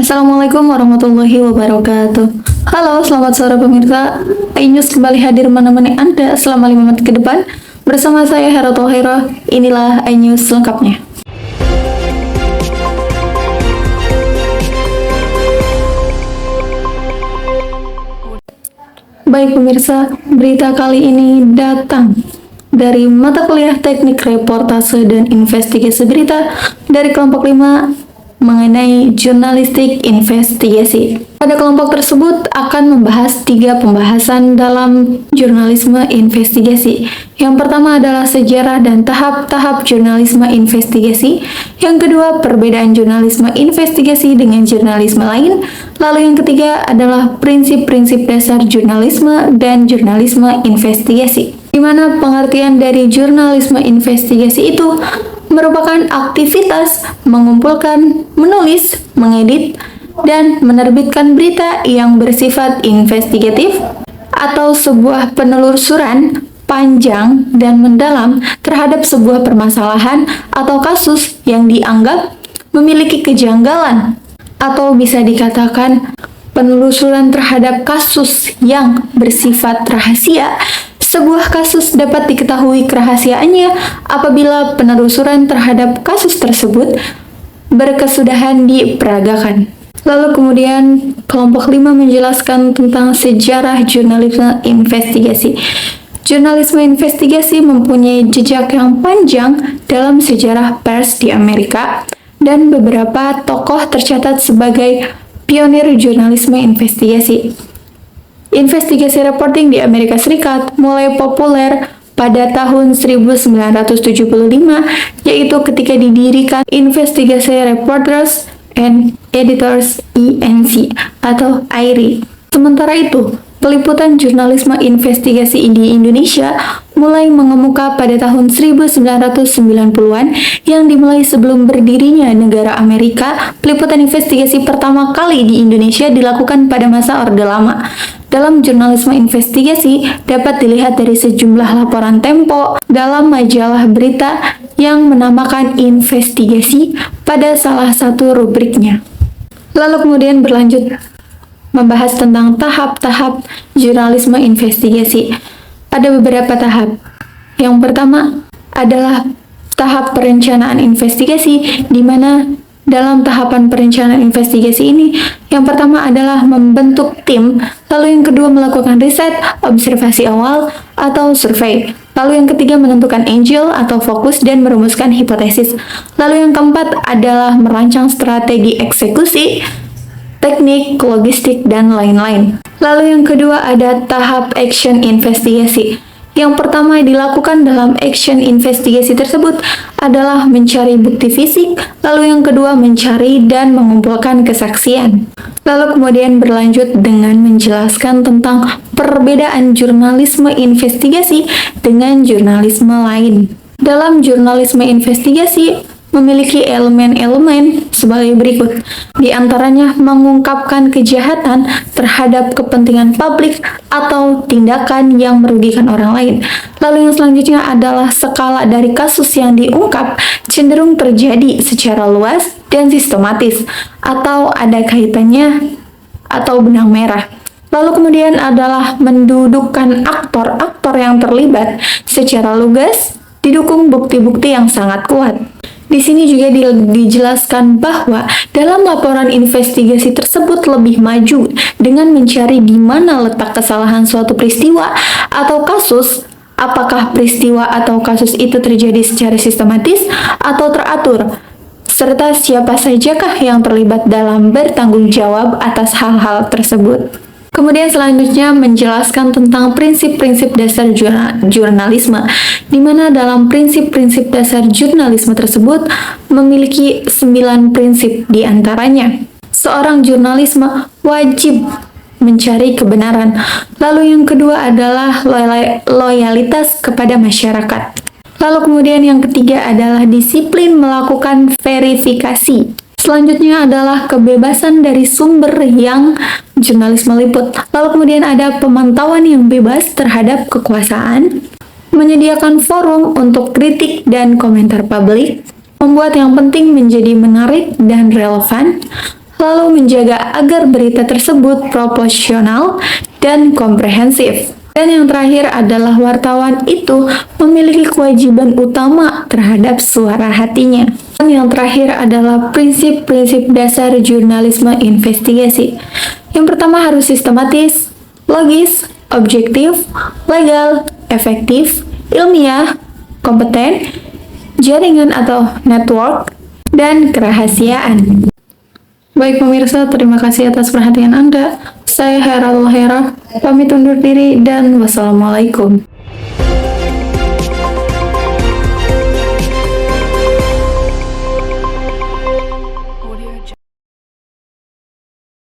Assalamualaikum warahmatullahi wabarakatuh. Halo, selamat sore pemirsa. iNews kembali hadir menemani Anda selama 5 menit ke depan. Bersama saya Hera Tohira. Inilah iNews lengkapnya. Baik pemirsa, berita kali ini datang dari mata kuliah Teknik Reportase dan Investigasi Berita dari kelompok 5 mengenai jurnalistik investigasi. Pada kelompok tersebut akan membahas 3 pembahasan dalam jurnalisme investigasi. Yang pertama adalah sejarah dan tahap-tahap jurnalisme investigasi. Yang kedua, perbedaan jurnalisme investigasi dengan jurnalisme lain. Lalu yang ketiga adalah prinsip-prinsip dasar jurnalisme dan jurnalisme investigasi. Di mana pengertian dari jurnalisme investigasi itu merupakan aktivitas mengumpulkan, menulis, mengedit, dan menerbitkan berita yang bersifat investigatif atau sebuah penelusuran panjang dan mendalam terhadap sebuah permasalahan atau kasus yang dianggap memiliki kejanggalan, atau bisa dikatakan penelusuran terhadap kasus yang bersifat rahasia. Sebuah kasus dapat diketahui kerahasiaannya apabila penelusuran terhadap kasus tersebut berkesudahan diperagakan. Lalu kemudian kelompok 5 menjelaskan tentang sejarah jurnalisme investigasi. Jurnalisme investigasi mempunyai jejak yang panjang dalam sejarah pers di Amerika, dan beberapa tokoh tercatat sebagai pionir jurnalisme investigasi. Investigasi reporting di Amerika Serikat mulai populer pada tahun 1975, yaitu ketika didirikan Investigasi Reporters and Editors (INC) atau IRI. Sementara itu, peliputan jurnalisme investigasi di Indonesia mulai mengemuka pada tahun 1990-an yang dimulai sebelum berdirinya negara Amerika. Peliputan investigasi pertama kali di Indonesia dilakukan pada masa Orde Lama. Dalam jurnalisme investigasi dapat dilihat dari sejumlah laporan Tempo dalam majalah berita yang menamakan investigasi pada salah satu rubriknya. Lalu kemudian berlanjut membahas tentang tahap-tahap jurnalisme investigasi. Ada beberapa tahap. Yang pertama adalah tahap perencanaan investigasi, di mana dalam tahapan perencanaan investigasi ini, yang pertama adalah membentuk tim, lalu yang kedua melakukan riset, observasi awal, atau survei. Lalu yang ketiga menentukan angle atau fokus dan merumuskan hipotesis. Lalu yang keempat adalah merancang strategi eksekusi, teknik, logistik, dan lain-lain. Lalu yang kedua ada tahap action investigasi. Yang pertama dilakukan dalam action investigasi tersebut adalah mencari bukti fisik, lalu yang kedua mencari dan mengumpulkan kesaksian. Lalu kemudian berlanjut dengan menjelaskan tentang perbedaan jurnalisme investigasi dengan jurnalisme lain. Dalam jurnalisme investigasi memiliki elemen-elemen sebagai berikut. Di antaranya mengungkapkan kejahatan terhadap kepentingan publik atau tindakan yang merugikan orang lain. Lalu yang selanjutnya adalah skala dari kasus yang diungkap cenderung terjadi secara luas dan sistematis, atau ada kaitannya atau benang merah. Lalu kemudian adalah mendudukkan aktor-aktor yang terlibat secara lugas, didukung bukti-bukti yang sangat kuat. Di sini juga dijelaskan bahwa dalam laporan investigasi tersebut lebih maju dengan mencari di mana letak kesalahan suatu peristiwa atau kasus, apakah peristiwa atau kasus itu terjadi secara sistematis atau teratur, serta siapa sajakah yang terlibat dalam bertanggung jawab atas hal-hal tersebut. Kemudian selanjutnya menjelaskan tentang prinsip-prinsip dasar jurnalisme, di mana dalam prinsip-prinsip dasar jurnalisme tersebut memiliki 9 prinsip di antaranya. Seorang jurnalisme wajib mencari kebenaran. Lalu yang kedua adalah loyalitas kepada masyarakat. Lalu kemudian yang ketiga adalah disiplin melakukan verifikasi. Selanjutnya adalah kebebasan dari sumber yang jurnalisme liput. Lalu kemudian ada pemantauan yang bebas terhadap kekuasaan, menyediakan forum untuk kritik dan komentar publik, membuat yang penting menjadi menarik dan relevan. lalu menjaga agar berita tersebut proporsional dan komprehensif. Dan yang terakhir adalah wartawan itu memiliki kewajiban utama terhadap suara hatinya. Dan yang terakhir adalah prinsip-prinsip dasar jurnalisme investigasi. Yang pertama harus sistematis, logis, objektif, legal, efektif, ilmiah, kompeten, jaringan atau network, dan kerahasiaan. Baik pemirsa, terima kasih atas perhatian Anda. Saya Hera, pamit undur diri dan wassalamualaikum.